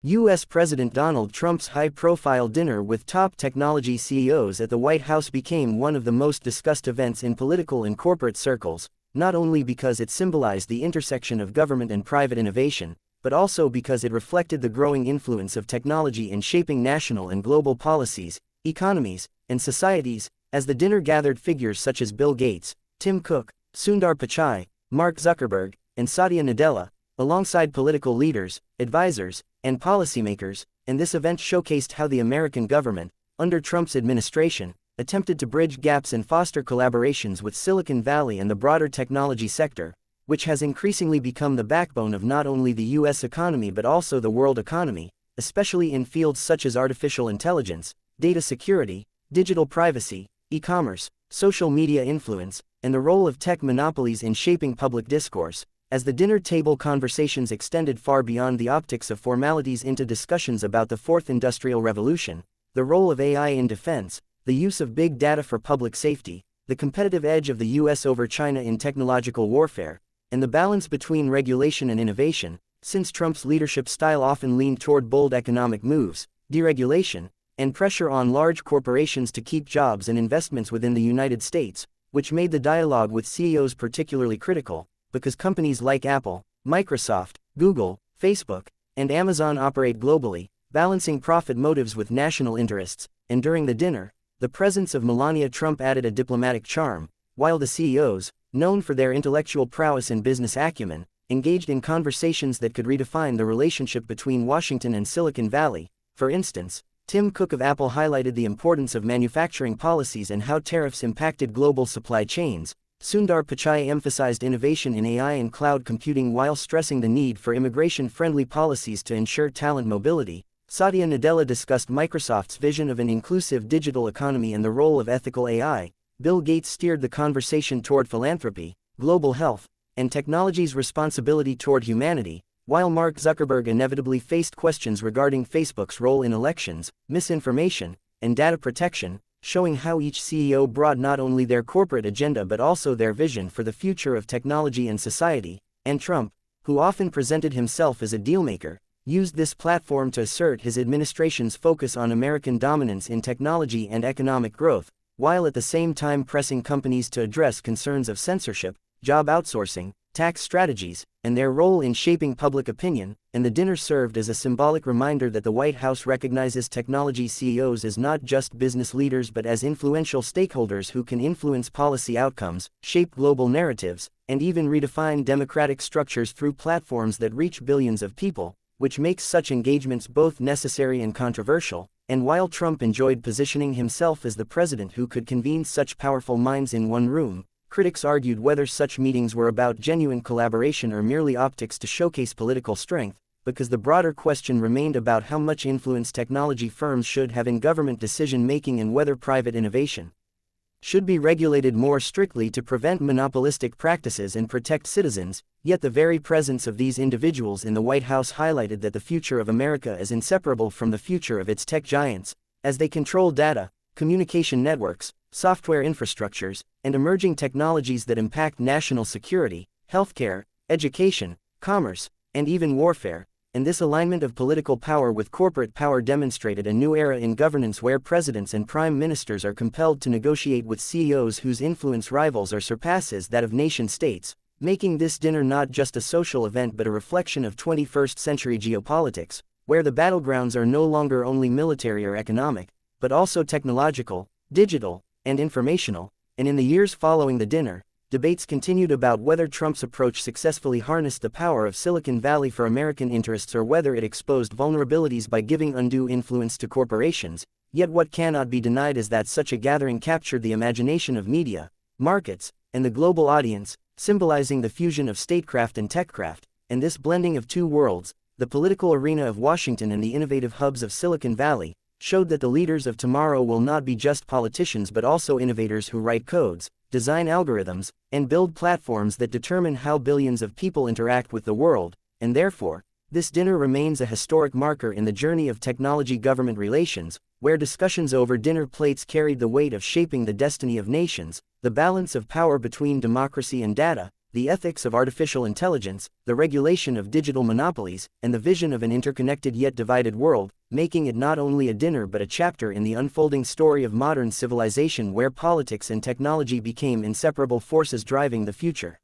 U.S. President Donald Trump's high-profile dinner with top technology CEOs at the White House became one of the most discussed events in political and corporate circles, not only because it symbolized the intersection of government and private innovation, but also because it reflected the growing influence of technology in shaping national and global policies, economies, and societies. As the dinner gathered figures such as Bill Gates, Tim Cook, Sundar Pichai, Mark Zuckerberg, and Satya Nadella, alongside political leaders, advisors, and policymakers, and this event showcased how the American government, under Trump's administration, attempted to bridge gaps and foster collaborations with Silicon Valley and the broader technology sector, which has increasingly become the backbone of not only the U.S. economy but also the world economy, especially in fields such as artificial intelligence, data security, digital privacy, e-commerce, social media influence, and the role of tech monopolies in shaping public discourse. As the dinner table conversations extended far beyond the optics of formalities into discussions about the Fourth Industrial Revolution, the role of AI in defense, the use of big data for public safety, the competitive edge of the U.S. over China in technological warfare, and the balance between regulation and innovation, since Trump's leadership style often leaned toward bold economic moves, deregulation, and pressure on large corporations to keep jobs and investments within the United States, which made the dialogue with CEOs particularly critical, because companies like Apple, Microsoft, Google, Facebook, and Amazon operate globally, balancing profit motives with national interests. And during the dinner, the presence of Melania Trump added a diplomatic charm, while the CEOs, known for their intellectual prowess and business acumen, engaged in conversations that could redefine the relationship between Washington and Silicon Valley. For instance, Tim Cook of Apple highlighted the importance of manufacturing policies and how tariffs impacted global supply chains. Sundar Pichai emphasized innovation in AI and cloud computing while stressing the need for immigration-friendly policies to ensure talent mobility. Satya Nadella discussed Microsoft's vision of an inclusive digital economy and the role of ethical AI. Bill Gates steered the conversation toward philanthropy, global health, and technology's responsibility toward humanity, while Mark Zuckerberg inevitably faced questions regarding Facebook's role in elections, misinformation, and data protection, showing how each CEO brought not only their corporate agenda but also their vision for the future of technology and society. And Trump, who often presented himself as a dealmaker, used this platform to assert his administration's focus on American dominance in technology and economic growth, while at the same time pressing companies to address concerns of censorship, job outsourcing, tax strategies, and their role in shaping public opinion. And the dinner served as a symbolic reminder that the White House recognizes technology CEOs as not just business leaders but as influential stakeholders who can influence policy outcomes, shape global narratives, and even redefine democratic structures through platforms that reach billions of people, which makes such engagements both necessary and controversial. And while Trump enjoyed positioning himself as the president who could convene such powerful minds in one room, critics argued whether such meetings were about genuine collaboration or merely optics to showcase political strength, because the broader question remained about how much influence technology firms should have in government decision-making and whether private innovation should be regulated more strictly to prevent monopolistic practices and protect citizens. Yet the very presence of these individuals in the White House highlighted that the future of America is inseparable from the future of its tech giants, as they control data, communication networks, software infrastructures, and emerging technologies that impact national security, healthcare, education, commerce, and even warfare. And this alignment of political power with corporate power demonstrated a new era in governance where presidents and prime ministers are compelled to negotiate with CEOs whose influence rivals or surpasses that of nation-states, making this dinner not just a social event but a reflection of 21st century geopolitics, where the battlegrounds are no longer only military or economic, but also technological, digital, and informational. And in the years following the dinner, debates continued about whether Trump's approach successfully harnessed the power of Silicon Valley for American interests or whether it exposed vulnerabilities by giving undue influence to corporations. Yet what cannot be denied is that such a gathering captured the imagination of media, markets, and the global audience, symbolizing the fusion of statecraft and techcraft. And this blending of two worlds, the political arena of Washington and the innovative hubs of Silicon Valley, showed that the leaders of tomorrow will not be just politicians but also innovators who write codes, design algorithms, and build platforms that determine how billions of people interact with the world. And therefore, this dinner remains a historic marker in the journey of technology-government relations, where discussions over dinner plates carried the weight of shaping the destiny of nations. The balance of power between democracy and data, the ethics of artificial intelligence, the regulation of digital monopolies, and the vision of an interconnected yet divided world, making it not only a dinner but a chapter in the unfolding story of modern civilization where politics and technology became inseparable forces driving the future.